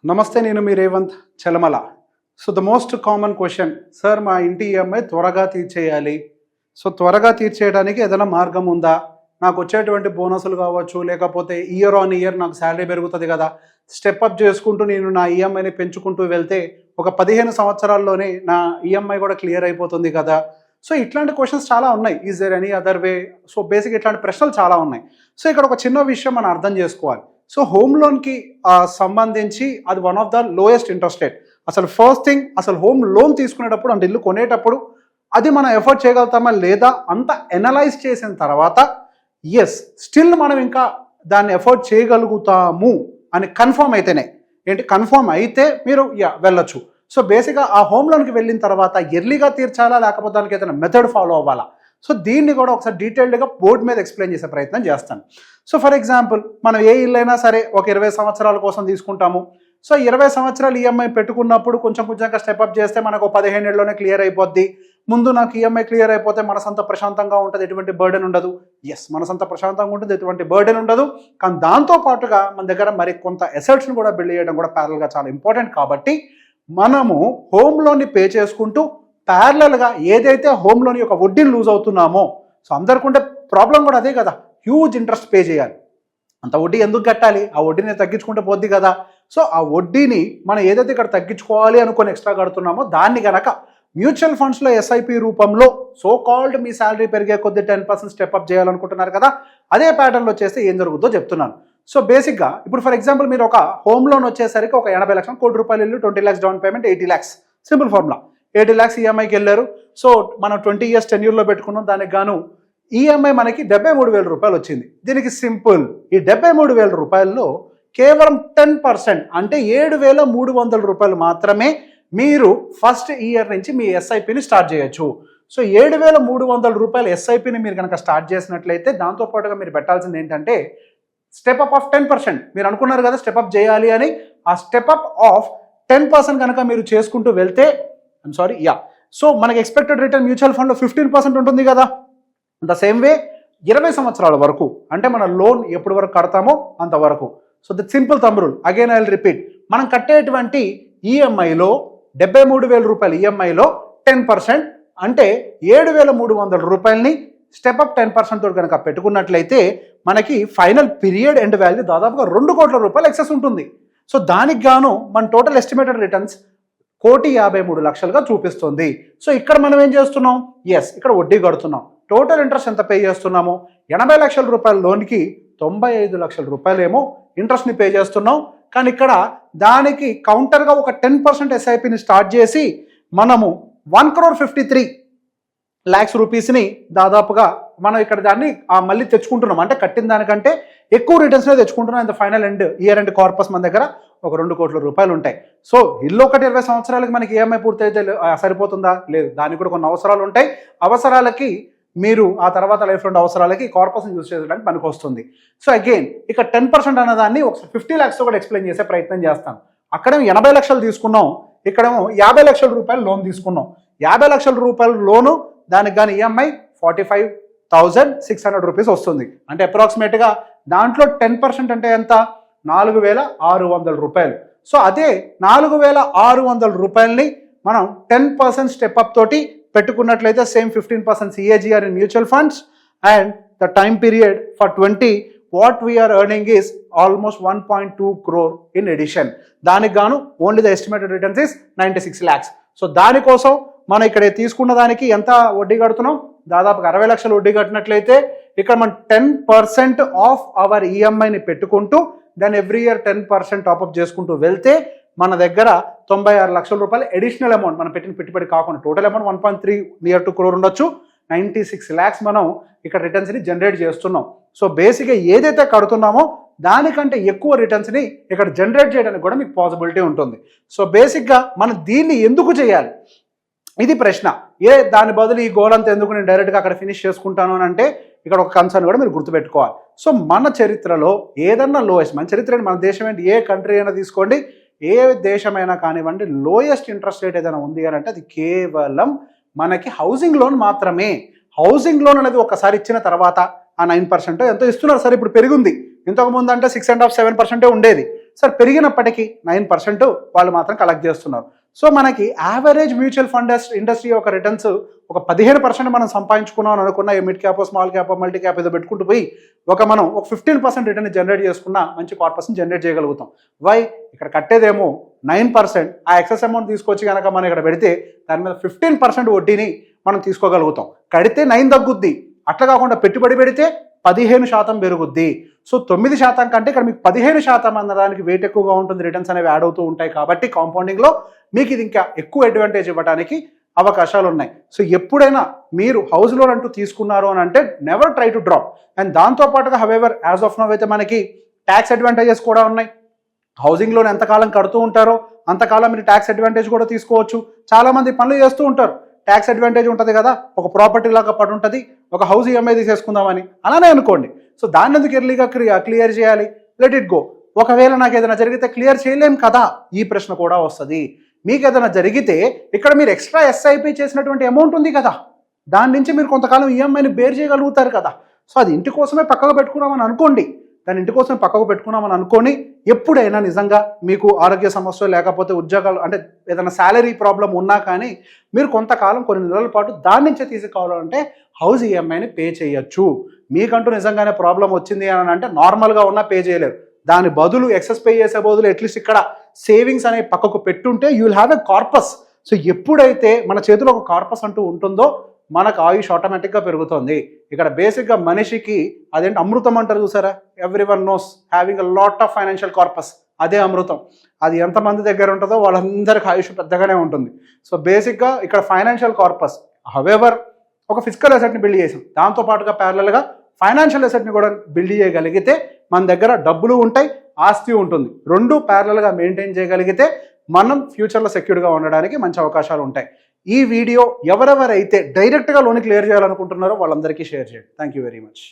నమస్తే, నేను మీ Revanth Chalamala. So the most common question, sir మా ఇంటి ఈఎంఐ త్వరగా తీర్చేయాలి. సో త్వరగా తీర్చేయడానికి ఏదైనా మార్గం ఉందా? నాకు వచ్చేటువంటి బోనసులు కావచ్చు, లేకపోతే ఇయర్ ఆన్ ఇయర్ నాకు శాలరీ పెరుగుతుంది కదా, స్టెప్ అప్ చేసుకుంటూ నేను నా ఈఎంఐని పెంచుకుంటూ వెళ్తే ఒక 15 సంవత్సరాల్లోనే నా ఈఎంఐ కూడా క్లియర్ అయిపోతుంది కదా. సో ఇట్లాంటి క్వశ్చన్స్ చాలా ఉన్నాయి. Is there any other way? So basic ఇట్లాంటి ప్రశ్నలు చాలా ఉన్నాయి. సో ఇక్కడ ఒక చిన్న విషయం మనం అర్థం చేసుకోవాలి. సో హోమ్ లోన్కి సంబంధించి అది one of the lowest interest rate. అసలు ఫస్ట్ థింగ్, అసలు హోమ్ లోన్ తీసుకునేటప్పుడు అంటే ఇల్లు కొనేటప్పుడు అది మనం ఎఫర్ట్ చేయగలుగుతామా లేదా అంత ఎనలైజ్ చేసిన తర్వాత ఎస్ స్టిల్ మనం ఇంకా దాన్ని ఎఫర్ట్ చేయగలుగుతాము అని కన్ఫర్మ్ అయితేనే, కన్ఫర్మ్ అయితే మీరు వెళ్ళొచ్చు. సో బేసిక్గా ఆ హోమ్ లోన్కి వెళ్ళిన తర్వాత ఎర్లీగా తీర్చాలా లేకపోతే దానికి ఏదైనా మెథడ్ ఫాలో అవ్వాలా? సో దీన్ని కూడా ఒకసారి డీటెయిల్డ్గా బోర్డు మీద ఎక్స్ప్లెయిన్ చేసే ప్రయత్నం చేస్తాను. సో ఫర్ ఎగ్జాంపుల్, మనం ఏ ఇల్లు అయినా సరే ఒక 20 సంవత్సరాల కోసం తీసుకుంటాము. సో 20 సంవత్సరాలు ఈఎంఐ పెట్టుకున్నప్పుడు కొంచెం కొంచెంగా స్టెప్అప్ చేస్తే మనకు 15 ఏళ్ళలోనే క్లియర్ అయిపోద్ది. ముందు నాకు ఈఎంఐ క్లియర్ అయిపోతే మనసంతా ప్రశాంతంగా ఉంటుంది, ఎటువంటి బర్డెన్ ఉండదు. ఎస్, మనసంతా ప్రశాంతంగా ఉంటుంది, ఎటువంటి బర్డెన్ ఉండదు. కానీ దాంతో పాటుగా మన దగ్గర మరి కొంత అసెట్స్ని కూడా బిల్డ్ చేయడం కూడా ప్యారల్గా చాలా ఇంపార్టెంట్. కాబట్టి మనము హోమ్ లోన్ని పే చేసుకుంటూ ప్యారలల్గా ఏదైతే హోమ్ లోన్ యొక్క వడ్డీని లూజ్ అవుతున్నామో, సో అందరికుంటే ప్రాబ్లం కూడా అదే కదా, హ్యూజ్ ఇంట్రెస్ట్ పే చేయాలి. అంత వడ్డీ ఎందుకు కట్టాలి? ఆ వడ్డీని తగ్గించుకుంటే పోద్ది కదా. సో ఆ వడ్డీని మనం ఏదైతే ఇక్కడ తగ్గించుకోవాలి అనుకుని ఎక్స్ట్రా కడుతున్నామో దాన్ని కనుక మ్యూచువల్ ఫండ్స్లో ఎస్ఐపి రూపంలో సో కాల్డ్ మీ శాలరీ పెరిగే కొద్ది 10% స్టెప్అప్ చేయాలనుకుంటున్నారు కదా, అదే ప్యాటర్న్లో చేస్తే ఏం జరుగుతుందో చెప్తున్నాను. సో బేసిక్గా ఇప్పుడు ఫర్ ఎగ్జాంపుల్ మీరు ఒక హోమ్ లోన్ వచ్చేసరికి ఒక 80 లక్షలు, ₹1 కోటి ఇల్లు, 20 lakhs down payment, 80 lakhs simple formula. 80 lakhs ఈఎంఐకి వెళ్ళారు. సో మనం 20 years టెన్యూర్లో పెట్టుకున్నాం. దానికి గాను ఈఎంఐ మనకి ₹73,000 వచ్చింది. దీనికి సింపుల్, ఈ ₹73,000 కేవలం 10% అంటే ₹7,300 మాత్రమే మీరు ఫస్ట్ ఇయర్ నుంచి మీ ఎస్ఐపిని స్టార్ట్ చేయొచ్చు. సో ₹7,300 ఎస్ఐపిని మీరు కనుక స్టార్ట్ చేసినట్లయితే దాంతోపాటుగా మీరు పెట్టాల్సింది ఏంటంటే స్టెప్అప్ ఆఫ్ 10%. మీరు అనుకున్నారు కదా స్టెప్అప్ చేయాలి అని, ఆ స్టెప్అప్ ఆఫ్ 10% కనుక మీరు చేసుకుంటూ వెళ్తే సో మనకి ఎక్స్పెక్టెడ్ రిటర్న్ మ్యూచువల్ ఫండ్లో 15% ఉంటుంది కదా. ద సేమ్ వే 20 సంవత్సరాల వరకు అంటే మన లోన్ ఎప్పటి వరకు కడతామో అంతవరకు. So the simple thumb rule, again I will repeat, మనం కట్టేటువంటి ఈఎంఐలో ₹73,000 ఈఎంఐలో 10% అంటే ₹7,300ని స్టెప్అప్ 10% తోటి కనుక పెట్టుకున్నట్లయితే మనకి ఫైనల్ పీరియడ్ ఎండ్ వాల్యూ దాదాపుగా ₹2 కోట్ల ఎక్సెస్ ఉంటుంది. సో దానికి గాను మన టోటల్ ఎస్టిమేటెడ్ రిటర్న్స్ ₹1,53,00,000గా చూపిస్తుంది. సో ఇక్కడ మనం ఏం చేస్తున్నాం? ఎస్, ఇక్కడ వడ్డీ కడుతున్నాం. టోటల్ ఇంట్రెస్ట్ ఎంత పే చేస్తున్నాము? ₹80 లక్షల లోన్కి ₹95 లక్షల ఏమో ఇంట్రెస్ట్ని పే చేస్తున్నాం. కానీ ఇక్కడ దానికి కౌంటర్గా ఒక 10% ఎస్ఐపిని స్టార్ట్ చేసి మనము ₹1,53,00,000ని దాదాపుగా మనం ఇక్కడ దాన్ని మళ్ళీ తెచ్చుకుంటున్నాం. అంటే కట్టిన దానికంటే ఎక్కువ రిటర్న్స్నే తెచ్చుకుంటున్నాం. ఇంత final end year end corpus మన దగ్గర ఒక ₹2 కోట్ల ఉంటాయి. సో ఇల్లు ఒకటి 20 సంవత్సరాలకి మనకి ఈఎంఐ పూర్తయితే సరిపోతుందా? లేదు, దానికి కూడా కొన్ని అవసరాలు ఉంటాయి. అవసరాలకి మీరు ఆ తర్వాత లైఫ్ లాంగ్ అవసరాలకి కార్పస్ని యూజ్ చేయడానికి పనికి వస్తుంది. సో అగైన్ ఇక్కడ 10% అన్నదాన్ని ఒకసారి 50 lakhs కూడా ఎక్స్ప్లెయిన్ చేసే ప్రయత్నం చేస్తాను. అక్కడేమో 80 లక్షలు తీసుకున్నాం, ఇక్కడేమో ₹50 లక్షల లోన్ తీసుకున్నాం. ₹50 లక్షల లోను, దానికి కానీ ఈఎంఐ ₹45,600 వస్తుంది. అంటే అప్రాక్సిమేట్గా దాంట్లో 10% అంటే ఎంత? ₹4,600. సో అదే ₹4,600ని మనం 10% స్టెప్అప్ తోటి పెట్టుకున్నట్లయితే same 15% CAGR in mutual funds and the time period for 20 what we are earning is almost 1.2 crore in addition. దానికి గాను only the estimated returns is 96 lakhs. So దానికోసం మనం ఇక్కడ తీసుకున్న దానికి ఎంత వడ్డీ కడుతున్నాం? దాదాపుగా 60 లక్షలు వడ్డీ కట్టినట్లయితే ఇక్కడ మనం 10% ఆఫ్ అవర్ ఈఎంఐని పెట్టుకుంటూ దాన్ని ఎవ్రీ ఇయర్ 10% టాప్అప్ చేసుకుంటూ వెళ్తే మన దగ్గర ₹96 లక్షల అడిషనల్ అమౌంట్ మనం పెట్టిన పెట్టుబడి కాకుండా total amount 1.3 near to crore ఉండొచ్చు. 96 lakhs మనం ఇక్కడ రిటర్న్స్ని జనరేట్ చేస్తున్నాం. సో బేసిక్గా ఏదైతే కడుతున్నామో దానికంటే ఎక్కువ రిటర్న్స్ని ఇక్కడ జనరేట్ చేయడానికి కూడా మీకు పాసిబిలిటీ ఉంటుంది. సో బేసిక్గా మనం దీన్ని ఎందుకు చేయాలి? ఇది ప్రశ్న. దాని బదులు ఈ గోల్ అంతా ఎందుకు నేను డైరెక్ట్గా అక్కడ ఫినిష్ చేసుకుంటాను అని అంటే ఇక్కడ ఒక కన్సర్న్ కూడా మీరు గుర్తుపెట్టుకోవాలి. సో మన చరిత్రలో ఏదన్నా లోయెస్ట్, మన చరిత్ర మన దేశం ఏంటి, ఏ కంట్రీ అయినా తీసుకోండి, ఏ దేశమైనా కానివ్వండి, లోయెస్ట్ ఇంట్రెస్ట్ రేట్ ఏదైనా ఉంది అని అంటే అది కేవలం మనకి హౌసింగ్ లోన్ మాత్రమే. హౌసింగ్ లోన్ అనేది ఒకసారి ఇచ్చిన తర్వాత ఆ 9% ఎంతో ఇస్తున్నారు. సరే ఇప్పుడు పెరిగింది, ఇంతకుముందు అంటే 6.5-7% ఉండేది. సార్ పెరిగినప్పటికీ 9% వాళ్ళు మాత్రం కలెక్ట్ చేస్తున్నారు. సో మనకి యావరేజ్ మ్యూచువల్ ఫండ్ ఇండస్ట్రీ యొక్క రిటర్న్స్ ఒక 15% మనం సంపాదించుకున్నాం అనుకున్న mid cap, small cap, multi cap ఏదో పెట్టుకుంటూ పోయి మనం ఒక 15% రిటర్న్ జనరేట్ చేసుకున్న మంచి కార్పస్ని జనరేట్ చేయగలుగుతాం. వై? ఇక్కడ కట్టేదేమో 9%, ఆ ఎక్సెస్ అమౌంట్ తీసుకొచ్చి కనుక మనం ఇక్కడ పెడితే దాని మీద 15% వడ్డీని మనం తీసుకోగలుగుతాం. కడితే 9 తగ్గుద్ది, అట్లా కాకుండా పెట్టుబడి పెడితే 15% పెరుగుద్ది. సో 9% కంటే ఇక్కడ మీకు 15% అన్నదానికి వెయిట్ ఎక్కువగా ఉంటుంది, రిటర్న్స్ అనేవి యాడ్ అవుతూ ఉంటాయి. కాబట్టి కాంపౌండింగ్లో మీకు ఇది ఇంకా ఎక్కువ అడ్వాంటేజ్ ఇవ్వడానికి అవకాశాలు ఉన్నాయి. సో ఎప్పుడైనా మీరు హౌస్ లోన్ అంటూ తీసుకున్నారు అని అంటే never try to drop. And దాంతోపాటుగా హవెవర్ యాజ్ ఆఫ్ నౌ అయితే మనకి ట్యాక్స్ అడ్వాంటేజెస్ కూడా ఉన్నాయి. హౌసింగ్ లోన్ ఎంతకాలం కడుతూ ఉంటారో అంతకాలం మీరు ట్యాక్స్ అడ్వాంటేజ్ కూడా తీసుకోవచ్చు. చాలామంది పనులు చేస్తూ ఉంటారు, ట్యాక్స్ అడ్వాంటేజ్ ఉంటుంది కదా, ఒక ప్రాపర్టీ లాగా పడి ఉంటుంది, ఒక హౌస్ ఈఎంఐ తీసేసుకుందామని అలానే అనుకోండి. సో దాన్ని ఎందుకు ఎర్లీగా క్లియర్ చేయాలి? Let it go. ఒకవేళ నాకు ఏదైనా జరిగితే క్లియర్ చేయలేం కదా, ఈ ప్రశ్న కూడా వస్తుంది. మీకు ఏదైనా జరిగితే ఇక్కడ మీరు ఎక్స్ట్రా ఎస్ఐపి చేసినటువంటి అమౌంట్ ఉంది కదా, దాని నుంచి మీరు కొంతకాలం ఈఎంఐని బేర్ చేయగలుగుతారు కదా. సో అది ఇంటి కోసమే పక్కకు పెట్టుకున్నామని అనుకోండి, దాని ఇంటి కోసం పక్కకు పెట్టుకున్నామని అనుకొని ఎప్పుడైనా నిజంగా మీకు ఆరోగ్య సమస్య లేకపోతే ఉద్యోగాలు అంటే ఏదైనా శాలరీ ప్రాబ్లం ఉన్నా కానీ మీరు కొంతకాలం కొన్ని నెలల పాటు దాని నుంచే తీసుకోవాలంటే హౌస్ ఈఎంఐని పే చేయొచ్చు. మీకంటూ నిజంగానే ప్రాబ్లం వచ్చింది అని అంటే నార్మల్గా ఉన్నా పే చేయలేరు, దాని బదులు ఎక్సెస్ పే చేసే బదులు అట్లీస్ట్ ఇక్కడ సేవింగ్స్ అనే పక్కకు పెట్టుంటే you will have a corpus. So ఎప్పుడైతే మన చేతిలో ఒక కార్పస్ అంటూ ఉంటుందో మనకు ఆయుష్ ఆటోమేటిక్గా పెరుగుతుంది. ఇక్కడ బేసిక్గా మనిషికి అదేంటి అమృతం అంటారు చూసారా, every one knows having a lot of financial corpus, అదే అమృతం. అది ఎంతమంది దగ్గర ఉంటుందో వాళ్ళందరికీ ఆయుష్ పెద్దగానే ఉంటుంది. సో బేసిక్గా ఇక్కడ ఫైనాన్షియల్ కార్పస్. హవెవర్ ఒక ఫిజికల్ అసెట్ని బిల్డ్ చేసాం, దాంతోపాటుగా ప్యారలల్గా ఫైనాన్షియల్ అసెట్ని కూడా బిల్డ్ చేయగలిగితే మన దగ్గర డబ్బులు ఉంటాయి, ఆస్తి ఉంటుంది. రెండు ప్యారలల్గా మెయింటైన్ చేయగలిగితే మనం ఫ్యూచర్లో సెక్యూర్గా ఉండడానికి మంచి అవకాశాలు ఉంటాయి. ఈ వీడియో ఎవరెవరైతే డైరెక్ట్గా లోన్ క్లియర్ చేయాలనుకుంటున్నారో వాళ్ళందరికీ షేర్ చేయండి. Thank you very much.